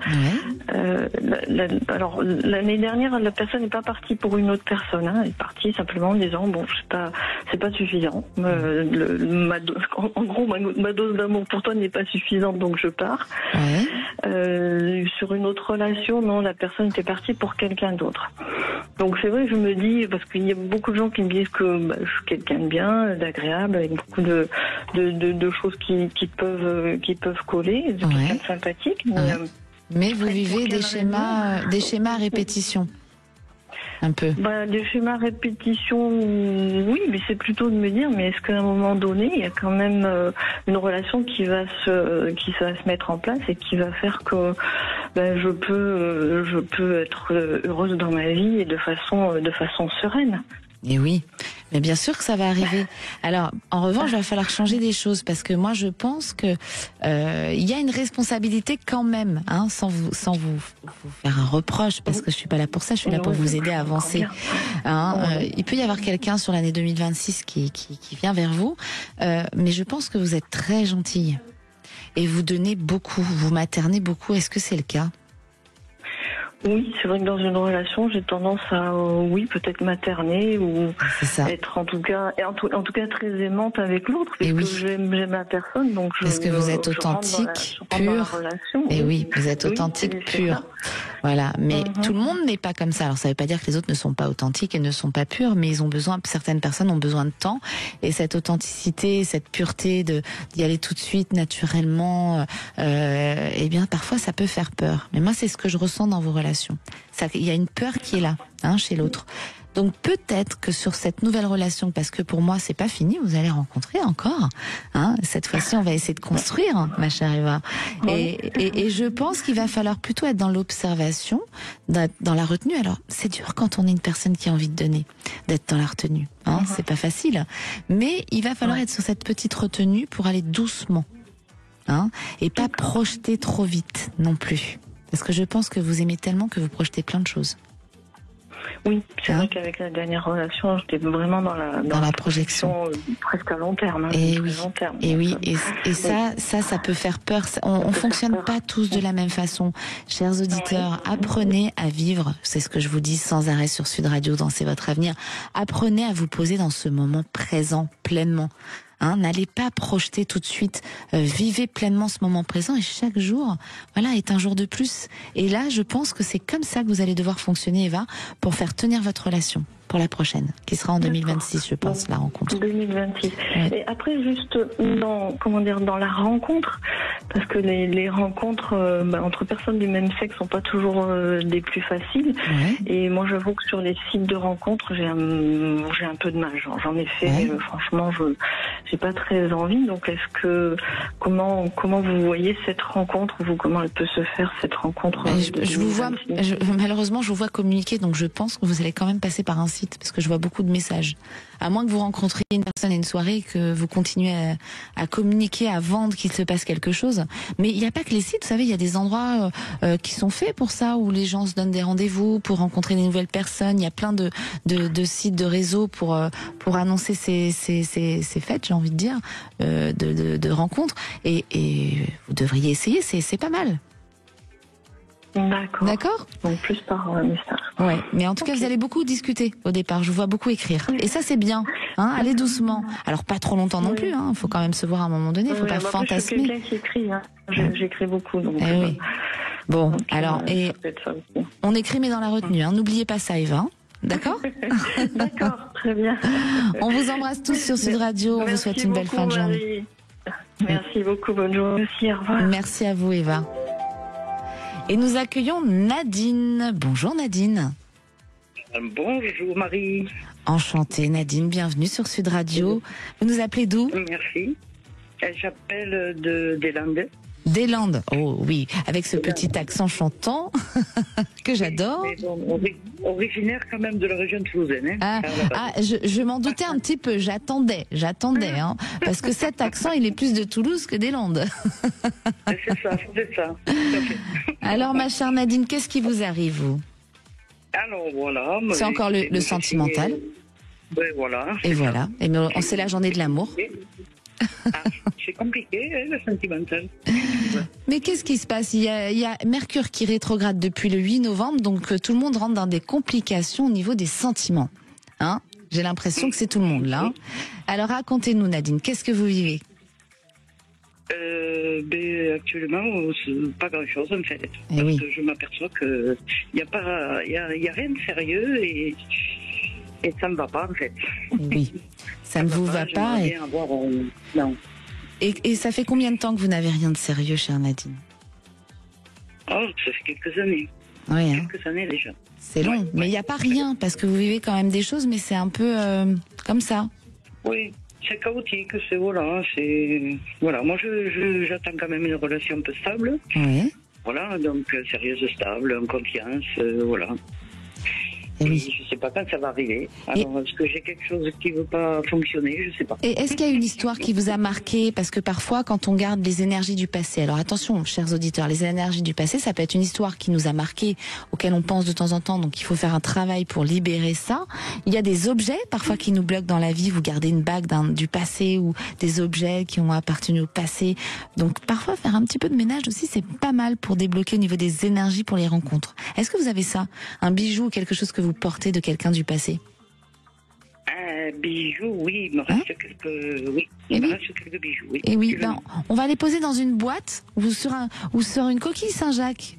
Alors l'année dernière, la personne n'est pas partie pour une autre personne. Hein. Elle est partie simplement en disant bon, c'est pas suffisant. En gros, ma dose d'amour pour toi n'est pas suffisante, donc je pars. Sur une autre relation, non, la personne était partie pour quelqu'un d'autre. Donc c'est vrai que je me dis, parce qu'il y a beaucoup de gens qui me disent que je suis quelqu'un de bien, d'agréable, avec beaucoup de choses qui peuvent coller, de quelqu'un de sympathique. Mais vous vivez des schémas à répétition. Un peu. Des schémas à répétition, oui, mais c'est plutôt de me dire, mais est-ce qu'à un moment donné, il y a quand même une relation qui va se mettre en place et qui va faire que je peux être heureuse dans ma vie et de façon sereine. Et oui, mais bien sûr que ça va arriver. Alors, en revanche, il va falloir changer des choses parce que moi, je pense que il y a une responsabilité quand même, hein, sans vous faire un reproche, parce que je suis pas là pour ça, je suis là pour vous aider à avancer. Il peut y avoir quelqu'un sur l'année 2026 qui vient vers vous, mais je pense que vous êtes très gentille et vous donnez beaucoup, vous maternez beaucoup. Est-ce que c'est le cas? Oui, c'est vrai que dans une relation, j'ai tendance à, peut-être materner ou être en tout cas très aimante avec l'autre, parce que j'aime la personne, donc parce que vous êtes authentique, pure. Et oui, vous êtes authentique, pure. Voilà, mais tout le monde n'est pas comme ça. Alors ça veut pas dire que les autres ne sont pas authentiques et ne sont pas purs, mais certaines personnes ont besoin de temps, et cette authenticité, cette pureté d'y aller tout de suite, naturellement, eh bien parfois ça peut faire peur. Mais moi c'est ce que je ressens dans vos relations. Il y a une peur qui est là, chez l'autre. Donc peut-être que sur cette nouvelle relation, parce que pour moi c'est pas fini, vous allez rencontrer encore. Cette fois-ci, on va essayer de construire, ma chère Eva. Et je pense qu'il va falloir plutôt être dans l'observation, dans la retenue. Alors c'est dur quand on est une personne qui a envie de donner, d'être dans la retenue. C'est pas facile. Mais il va falloir être sur cette petite retenue pour aller doucement, et pas projeter trop vite non plus. Parce que je pense que vous aimez tellement que vous projetez plein de choses. Oui, c'est vrai qu'avec la dernière relation, j'étais vraiment dans la projection presque à long terme. Et oui, et ça peut faire peur. On fonctionne pas tous de la même façon. Chers auditeurs, apprenez à vivre, c'est ce que je vous dis sans arrêt sur Sud Radio, dans C'est votre avenir. Apprenez à vous poser dans ce moment présent, pleinement. N'allez pas projeter tout de suite, vivez pleinement ce moment présent, et chaque jour, est un jour de plus. Et là, je pense que c'est comme ça que vous allez devoir fonctionner, Eva, pour faire tenir votre relation pour la prochaine, qui sera en 2026, je pense, la rencontre. 2026. Et après, juste dans la rencontre, parce que les rencontres entre personnes du même sexe sont pas toujours les plus faciles. Et moi, j'avoue que sur les sites de rencontres, j'ai un peu de mal. J'en ai fait, franchement, j'ai pas très envie. Donc, comment vous voyez cette rencontre, comment elle peut se faire, cette rencontre? Malheureusement, je vous vois communiquer, donc je pense que vous allez quand même passer par un site, parce que je vois beaucoup de messages. À moins que vous rencontriez une personne à une soirée et que vous continuez à communiquer, à vendre, qu'il se passe quelque chose. Mais il n'y a pas que les sites, vous savez, il y a des endroits qui sont faits pour ça, où les gens se donnent des rendez-vous pour rencontrer des nouvelles personnes. Il y a plein de sites, de réseaux pour annoncer ces fêtes, j'ai envie de dire, de rencontres. Et vous devriez essayer, c'est pas mal. D'accord. Donc plus par message. Ouais, mais en tout cas, vous allez beaucoup discuter au départ. Je vous vois beaucoup écrire. Et ça, c'est bien. Hein, allez doucement. Alors, pas trop longtemps non plus. Il faut quand même se voir à un moment donné. Il faut pas fantasmer. Je suis quelqu'un qui écrit. J'écris beaucoup. Donc, oui. Bon, alors, et on écrit mais dans la retenue. N'oubliez pas ça, Eva. D'accord. D'accord, très bien. On vous embrasse tous sur Sud Radio. On vous souhaite une belle fin de journée. Merci beaucoup. Bonne journée aussi. Au revoir. Merci à vous, Eva. Et nous accueillons Nadine. Bonjour Nadine. Bonjour Marie. Enchantée Nadine, bienvenue sur Sud Radio. Vous nous appelez d'où? Merci. J'appelle des Landes. Des Landes, oh oui, avec ce petit accent chantant que j'adore. Bon, originaire quand même de la région toulousaine. Je m'en doutais un petit peu, j'attendais, parce que cet accent, il est plus de Toulouse que des Landes. C'est ça. Alors, ma chère Nadine, qu'est-ce qui vous arrive, vous? Alors, voilà. C'est encore le sentimental. Oui, voilà. Et voilà, c'est la journée de l'amour. C'est compliqué, le sentimental. Mais qu'est-ce qui se passe? Il y a Mercure qui rétrograde depuis le 8 novembre, donc tout le monde rentre dans des complications au niveau des sentiments. J'ai l'impression que c'est tout le monde là. Alors racontez-nous Nadine, qu'est-ce que vous vivez? Actuellement, pas grand-chose en fait. Parce que je m'aperçois qu'il n'y a rien de sérieux et ça ne va pas en fait. Oui, ça ne vous va pas. Non. Et ça fait combien de temps que vous n'avez rien de sérieux, chère Nadine? Ça fait quelques années. Oui, quelques années déjà. C'est long, mais il n'y a pas rien, parce que vous vivez quand même des choses, mais c'est un peu comme ça. Oui, c'est chaotique, voilà, moi j'attends quand même une relation un peu stable. Oui. Voilà, donc sérieuse, stable, en confiance, voilà. Oui. Je ne sais pas quand ça va arriver. Alors, est-ce que j'ai quelque chose qui ne veut pas fonctionner? Je ne sais pas. Et est-ce qu'il y a une histoire qui vous a marqué? Parce que parfois, quand on garde les énergies du passé, alors attention, chers auditeurs, les énergies du passé, ça peut être une histoire qui nous a marqué, auquel on pense de temps en temps, donc il faut faire un travail pour libérer ça. Il y a des objets, parfois, qui nous bloquent dans la vie. Vous gardez une bague du passé ou des objets qui ont appartenu au passé. Donc, parfois, faire un petit peu de ménage aussi, c'est pas mal pour débloquer au niveau des énergies pour les rencontres. Est-ce que vous avez ça? Un bijou ou quelque chose que vous portez de quelqu'un du passé? Bijoux, oui, il me reste quelques bijoux. Oui. Et oui, on va les poser dans une boîte ou sur une coquille Saint-Jacques.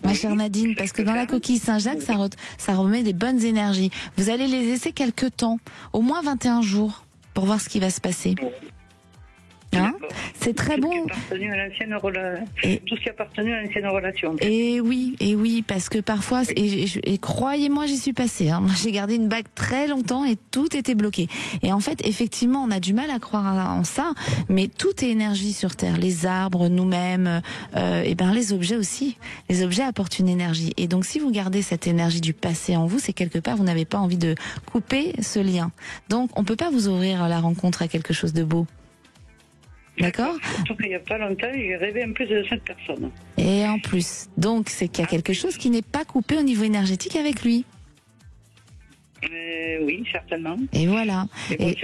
Ma chère Nadine, parce que dans la coquille Saint-Jacques, ça remet des bonnes énergies. Vous allez les laisser quelques temps, au moins 21 jours, pour voir ce qui va se passer. C'est très bon. Tout ce qui appartenait à l'ancienne relation. Et oui, parce que parfois, et croyez-moi, j'y suis passée. Moi, j'ai gardé une bague très longtemps et tout était bloqué. Et en fait, effectivement, on a du mal à croire en ça, mais tout est énergie sur Terre. Les arbres, nous-mêmes, les objets aussi. Les objets apportent une énergie. Et donc, si vous gardez cette énergie du passé en vous, c'est quelque part, vous n'avez pas envie de couper ce lien. Donc, on peut pas vous ouvrir la rencontre à quelque chose de beau. D'accord. Surtout qu'il n'y a pas longtemps, j'ai rêvé en plus de cette personne. Et en plus, donc c'est qu'il y a quelque chose qui n'est pas coupé au niveau énergétique avec lui. Oui, certainement. Et voilà. Et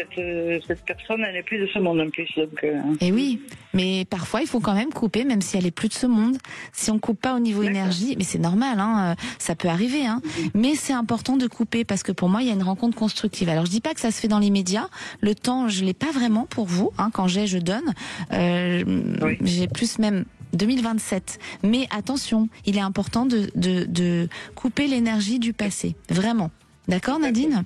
cette personne, elle n'est plus de ce monde en plus. Donc, Et oui, mais parfois il faut quand même couper, même si elle est plus de ce monde. Si on coupe pas au niveau énergie, mais c'est normal, ça peut arriver. Mais c'est important de couper parce que pour moi, il y a une rencontre constructive. Alors je dis pas que ça se fait dans l'immédiat. Le temps, je l'ai pas vraiment pour vous. Quand je donne. J'ai plus même 2027. Mais attention, il est important de couper l'énergie du passé. Vraiment. D'accord, Nadine?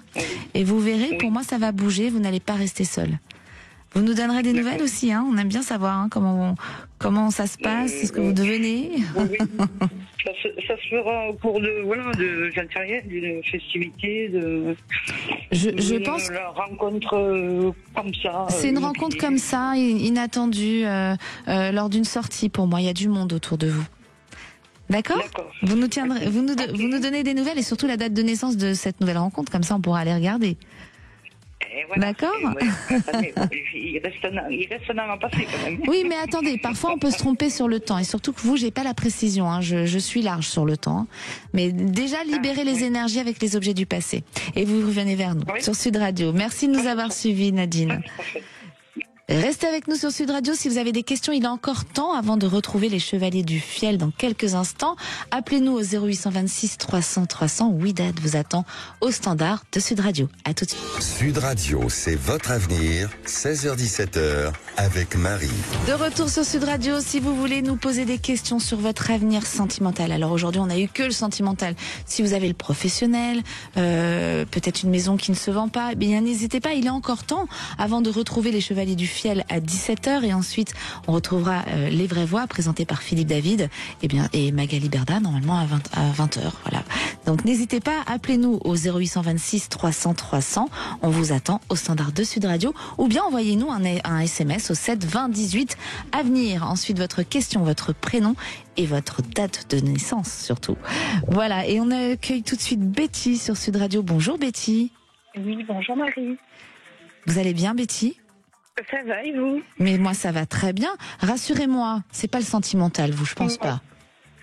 Et vous verrez, pour moi, ça va bouger, vous n'allez pas rester seule. Vous nous donnerez des nouvelles aussi, on aime bien savoir comment ça se passe, ce que vous devenez. Oui. Ça se fera au cours j'en sais rien, d'une festivité, je pense la rencontre comme ça. C'est une rencontre comme ça, inattendue, lors d'une sortie pour moi. Il y a du monde autour de vous. D'accord. Vous nous tiendrez, vous nous donnez des nouvelles et surtout la date de naissance de cette nouvelle rencontre, comme ça on pourra aller regarder. Voilà, d'accord. Il reste un an à passer quand même. Oui, mais attendez, parfois on peut se tromper sur le temps et surtout que vous, j'ai pas la précision. Hein, je suis large sur le temps, mais déjà libérez les énergies avec les objets du passé et vous revenez vers nous sur Sud Radio. Merci de nous avoir suivis, Nadine. Restez avec nous sur Sud Radio. Si vous avez des questions, il est encore temps avant de retrouver les Chevaliers du Fiel dans quelques instants. Appelez-nous au 0826 300 300. Widad vous attend au standard de Sud Radio. À tout de suite. Sud Radio, c'est votre avenir. 16h-17h avec Marie. De retour sur Sud Radio. Si vous voulez nous poser des questions sur votre avenir sentimental. Alors aujourd'hui, on n'a eu que le sentimental. Si vous avez le professionnel, peut-être une maison qui ne se vend pas, eh bien n'hésitez pas. Il est encore temps avant de retrouver les Chevaliers du Fiel à 17h et ensuite on retrouvera Les Vraies Voix présentées par Philippe David et Magali Berda normalement à 20h. Voilà. Donc n'hésitez pas, appelez-nous au 0826 300 300. On vous attend au standard de Sud Radio ou bien envoyez-nous un SMS au 7 20 18 à venir. Ensuite votre question, votre prénom et votre date de naissance surtout. Voilà, et on accueille tout de suite Betty sur Sud Radio. Bonjour Betty. Oui, bonjour Marie. Vous allez bien Betty ? Ça va et vous? Mais moi ça va très bien. Rassurez-moi, c'est pas le sentimental, vous, je pense pas.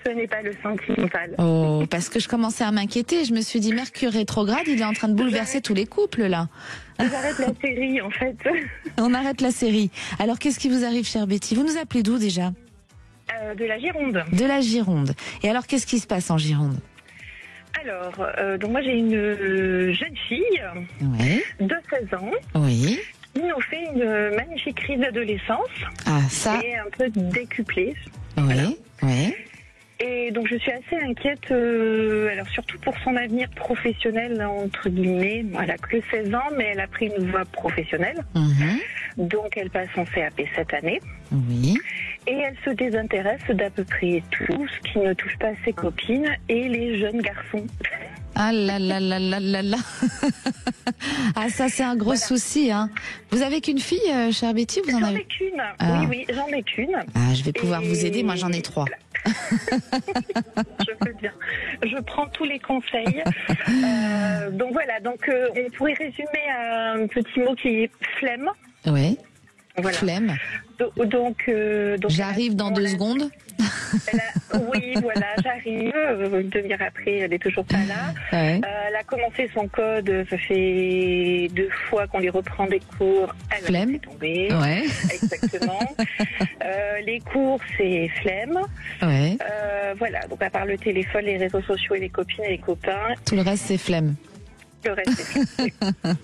Ce n'est pas le sentimental. Oh, parce que je commençais à m'inquiéter. Je me suis dit Mercure rétrograde, il est en train de bouleverser tous les couples là. J'arrête la série en fait. On arrête la série. Alors qu'est-ce qui vous arrive, chère Betty? Vous nous appelez d'où déjà? De la Gironde. De la Gironde. Et alors qu'est-ce qui se passe en Gironde? Alors, donc moi j'ai une jeune fille de 16 ans. Oui. Qui nous fait une magnifique crise d'adolescence. Ah, ça. Et un peu décuplée. Oui, voilà. Oui. Et donc je suis assez inquiète, alors surtout pour son avenir professionnel, entre guillemets. Elle a que 16 ans, mais elle a pris une voie professionnelle. Donc elle passe en CAP cette année. Oui. Et elle se désintéresse d'à peu près tout ce qui ne touche pas ses copines et les jeunes garçons. Ah là là là là là là. Ah ça c'est un gros souci hein. Vous avez qu'une fille, chère Betty, vous en avez? J'en ai qu'une. Ah. Oui, j'en ai qu'une. Ah, je vais pouvoir vous aider, moi j'en ai 3. Je peux bien. Je prends tous les conseils. Donc voilà, on pourrait résumer à un petit mot qui est flemme. Oui. Voilà. Flemme. Donc j'arrive dans 2 secondes. Oui, voilà, j'arrive. Une demi-heure après, elle est toujours pas là. Ouais. Elle a commencé son code. Ça fait 2 fois qu'on lui reprend des cours. Elle flemme. va tomber. Ouais. Exactement. Les cours, c'est flemme. Ouais. Voilà. Donc à part le téléphone, les réseaux sociaux et les copines et les copains. Tout le reste, c'est flemme. Le reste, c'est flemme.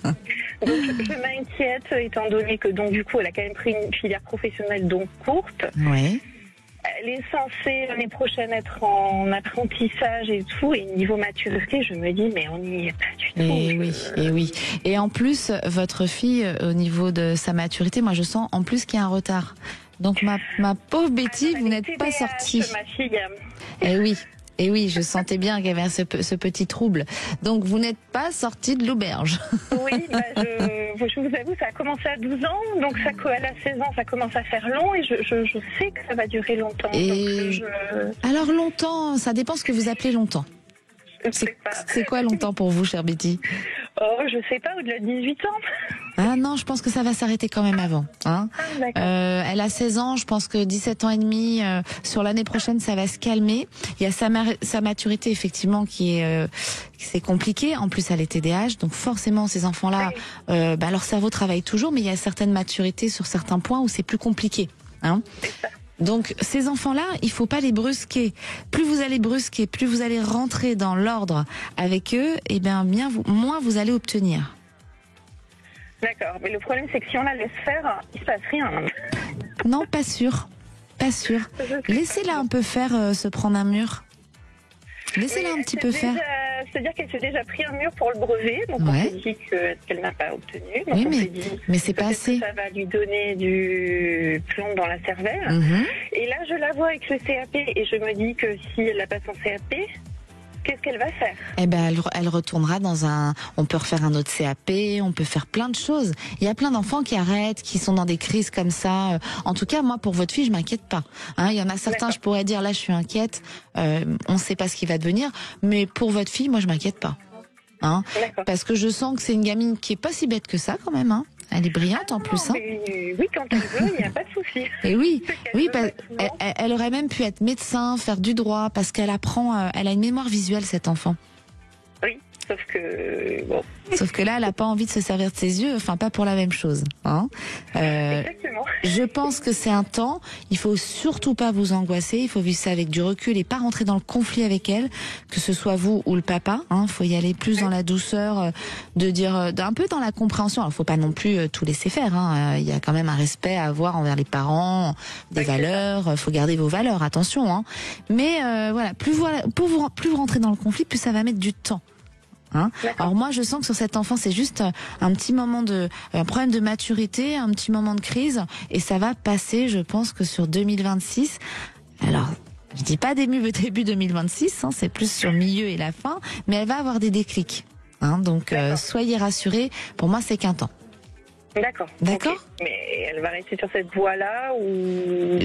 Donc je m'inquiète étant donné que donc du coup, elle a quand même pris une filière professionnelle donc courte. Ouais. Elle est censée l'année prochaine être en apprentissage et tout, et niveau maturité, je me dis mais on n'y est pas du tout. Et oui. Et en plus, votre fille, au niveau de sa maturité, moi je sens en plus qu'il y a un retard. Donc ma pauvre Betty, vous n'êtes pas sortie. Ma fille. Et oui, je sentais bien qu'il y avait ce petit trouble. Donc, vous n'êtes pas sortie de l'auberge. Oui, je vous avoue, ça a commencé à 12 ans. Donc, elle a 16 ans, ça commence à faire long. Et je sais que ça va durer longtemps. Et alors, longtemps, ça dépend ce que vous appelez longtemps. C'est quoi longtemps pour vous, chère Betty? Oh, je sais pas, au-delà de 18 ans. Ah non, je pense que ça va s'arrêter quand même avant. Hein. Elle a 16 ans, je pense que 17 ans et demi, sur l'année prochaine, ça va se calmer. Il y a sa maturité, effectivement, c'est compliqué. En plus, elle est TDAH, donc forcément, ces enfants-là, leur cerveau travaille toujours, mais il y a certaines maturités sur certains points où c'est plus compliqué. Hein. Donc ces enfants-là, il faut pas les brusquer. Plus vous allez brusquer, plus vous allez rentrer dans l'ordre avec eux, et moins vous allez obtenir. D'accord, mais le problème c'est que si on la laisse faire, il se passe rien. Non, pas sûr. Laissez-la un peu faire se prendre un mur. Laissez-la un petit peu faire. C'est-à-dire qu'elle s'est déjà pris un mur pour le brevet, donc on s'est dit qu'elle n'a pas obtenu. Donc oui, mais c'est pas assez. Ça va lui donner du plomb dans la cervelle. Et là, je la vois avec le CAP et je me dis que si elle la passe en CAP, Qu'est-ce qu'elle va faire? Eh ben, elle retournera on peut refaire un autre CAP, on peut faire plein de choses. Il y a plein d'enfants qui arrêtent, qui sont dans des crises comme ça. En tout cas, moi, pour votre fille, je m'inquiète pas. Hein, il y en a certains, je pourrais dire, là, je suis inquiète. On ne sait pas ce qui va devenir. Mais pour votre fille, moi, je m'inquiète pas. Hein, parce que je sens que c'est une gamine qui est pas si bête que ça, quand même. Hein. Elle est brillante en plus. Hein. Oui, quand elle veut, il n'y a pas de souci. Et oui, elle aurait même pu être médecin, faire du droit, parce qu'elle apprend, elle a une mémoire visuelle, cet enfant. Oui, sauf que bon. Sauf que là, elle n'a pas envie de se servir de ses yeux, enfin pas pour la même chose. Hein. Exactement. Je pense que c'est un temps. Il faut surtout pas vous angoisser. Il faut vivre ça avec du recul et pas rentrer dans le conflit avec elle, que ce soit vous ou le papa. Hein. Faut y aller plus dans la douceur, de dire, un peu dans la compréhension. Alors, faut pas non plus tout laisser faire. Hein. Il y a quand même un respect à avoir envers les parents, des valeurs. Faut garder vos valeurs. Attention. Hein. Mais voilà, plus vous rentrez dans le conflit, plus ça va mettre du temps. Hein. Alors moi je sens que sur cet enfant c'est juste un petit moment un problème de maturité, un petit moment de crise et ça va passer, je pense que sur 2026. Alors je dis pas début 2026, hein, c'est plus sur le milieu et la fin, mais elle va avoir des déclics. Hein, donc soyez rassurés, pour moi c'est qu'un temps. D'accord. Okay. Mais elle va rester sur cette voie-là ou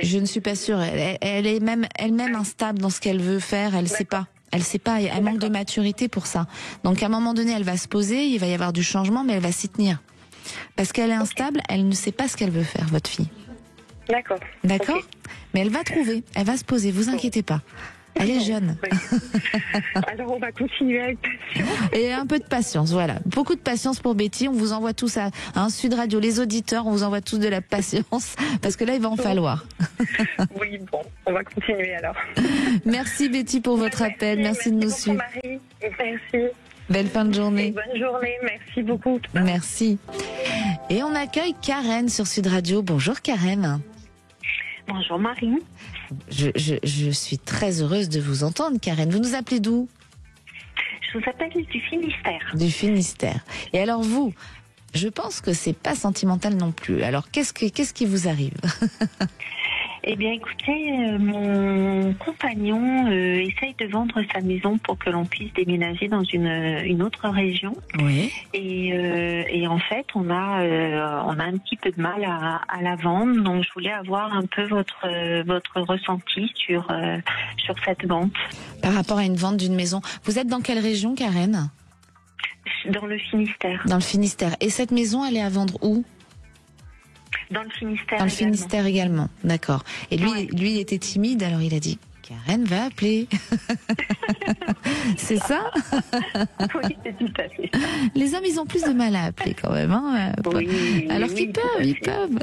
je ne suis pas sûre. Elle est même elle-même instable dans ce qu'elle veut faire. Elle sait pas. Elle sait pas. Elle manque de maturité pour ça. Donc à un moment donné, elle va se poser. Il va y avoir du changement, mais elle va s'y tenir parce qu'elle est instable. Elle ne sait pas ce qu'elle veut faire, votre fille. D'accord. D'accord. Mais elle va trouver. Elle va se poser. Vous inquiétez pas. Elle est jeune. Oui. Alors on va continuer avec patience. Et un peu de patience, voilà. Beaucoup de patience pour Betty. On vous envoie tous à Sud Radio, les auditeurs, on vous envoie tous de la patience, parce que là, il va en falloir. Oui, bon, on va continuer alors. Merci Betty pour votre appel. Merci de nous suivre. Marie. Merci. Belle fin de journée. Et bonne journée, merci beaucoup. Merci. Et on accueille Karen sur Sud Radio. Bonjour Karen. Bonjour Marie. Je suis très heureuse de vous entendre, Karen. Vous nous appelez d'où? Je vous appelle du Finistère. Du Finistère. Et alors vous, je pense que c'est pas sentimental non plus. Alors qu'est-ce qui vous arrive? Eh bien, écoutez, mon compagnon essaye de vendre sa maison pour que l'on puisse déménager dans une autre région. Oui. Et en fait, on a un petit peu de mal à la vendre. Donc, je voulais avoir un peu votre ressenti sur cette vente. Par rapport à une vente d'une maison. Vous êtes dans quelle région, Karen? Dans le Finistère. Dans le Finistère. Et cette maison, elle est à vendre où? Dans le Finistère. Dans le Finistère également, d'accord. Et lui, il était timide, alors il a dit Karen va appeler. C'est ça? Oui, c'est tout à fait. Les hommes, ils ont plus de mal à appeler quand même. Hein, oui, alors qu'ils peuvent.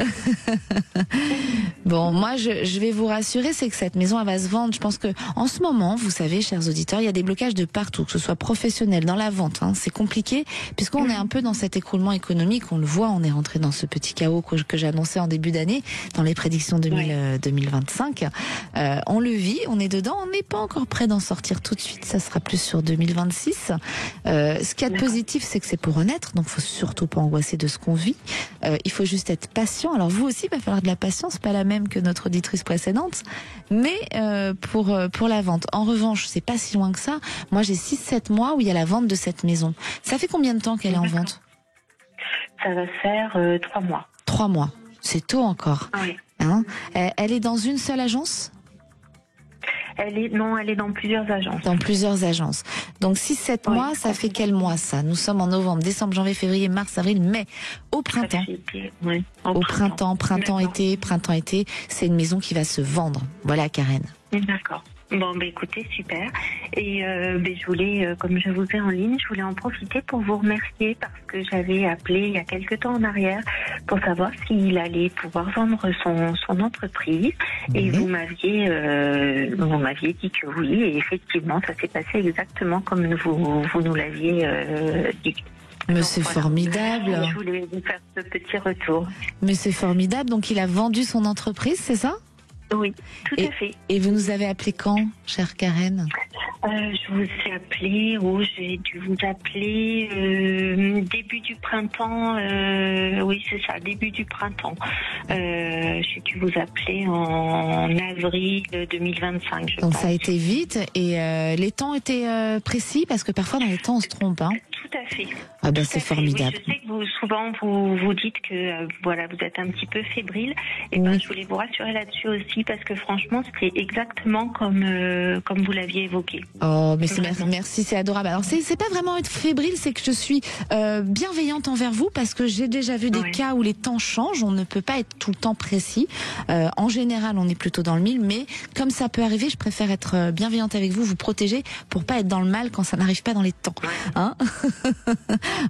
Bon, moi, je vais vous rassurer, c'est que cette maison, elle va se vendre. Je pense que en ce moment, vous savez, chers auditeurs, il y a des blocages de partout, que ce soit professionnel, dans la vente. Hein, c'est compliqué, puisqu'on est un peu dans cet écroulement économique. On le voit, on est rentré dans ce petit chaos que j'annonçais en début d'année, dans les prédictions 2025. On le vit, on est dedans, on n'est pas encore prêt d'en sortir tout de suite. Ça sera plus sur 2026. Ce qu'il y a de positif, c'est que c'est pour renaître, donc faut surtout pas angoisser de ce qu'on vit. Il faut juste être patient. Alors vous aussi, il va falloir de la patience, pas la même que notre auditrice précédente, mais pour la vente. En revanche, c'est pas si loin que ça. Moi, j'ai 6-7 mois où il y a la vente de cette maison. Ça fait combien de temps qu'elle est en vente? Ça va faire 3 mois. 3 mois. C'est tôt encore. Oui. Hein, elle est dans une seule agence? Elle est dans plusieurs agences. Dans plusieurs agences. Donc 6-7 mois, ça fait quel mois ça? Nous sommes en novembre, décembre, janvier, février, mars, avril, mai. Au printemps. Oui, au printemps-été, c'est une maison qui va se vendre. Voilà, Karen. D'accord. Bon, écoutez, super. Et je voulais, comme je vous ai en ligne, je voulais en profiter pour vous remercier parce que j'avais appelé il y a quelque temps en arrière pour savoir s'il allait pouvoir vendre son entreprise. Et vous m'aviez dit que oui. Et effectivement, ça s'est passé exactement comme vous nous l'aviez dit. Mais c'est formidable. Je voulais vous faire ce petit retour. Mais c'est formidable. Donc, il a vendu son entreprise, c'est ça? Oui, tout à fait. Et vous nous avez appelé quand, chère Karen? Je vous ai appelé, j'ai dû vous appeler début du printemps, oui c'est ça, début du printemps. J'ai dû vous appeler en avril 2025, je Donc pense. ça a été vite et les temps étaient précis parce que parfois dans les temps on se trompe. Hein. Tout à fait. Ah ben c'est formidable. Oui, je sais que vous, souvent vous dites que voilà, vous êtes un petit peu fébrile. Et ben, je voulais vous rassurer là-dessus aussi parce que franchement c'était exactement comme vous l'aviez évoqué. Oh mais merci, c'est adorable. Alors c'est pas vraiment être fébrile, c'est que je suis bienveillante envers vous parce que j'ai déjà vu des cas où les temps changent, on ne peut pas être tout le temps précis. En général on est plutôt dans le mille, mais comme ça peut arriver, je préfère être bienveillante avec vous protéger pour pas être dans le mal quand ça n'arrive pas dans les temps. Hein?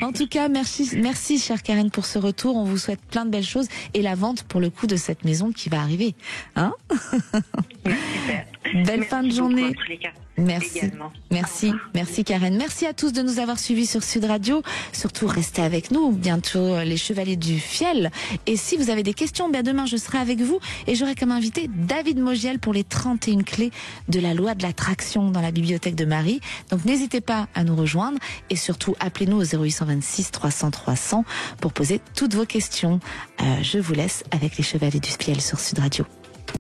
En tout cas, merci chère Karen pour ce retour. On vous souhaite plein de belles choses et la vente pour le coup de cette maison qui va arriver. Hein? Belle fin de journée. Merci Karen. Merci à tous de nous avoir suivis sur Sud Radio. Surtout restez avec nous. Bientôt les Chevaliers du Fiel. Et si vous avez des questions, demain je serai avec vous et j'aurai comme invité David Mogiel pour les 31 clés de la loi de l'attraction dans la bibliothèque de Marie. Donc n'hésitez pas à nous rejoindre et surtout appelez-nous au 0826 300 300 pour poser toutes vos questions. Je vous laisse avec les Chevaliers du Fiel sur Sud Radio.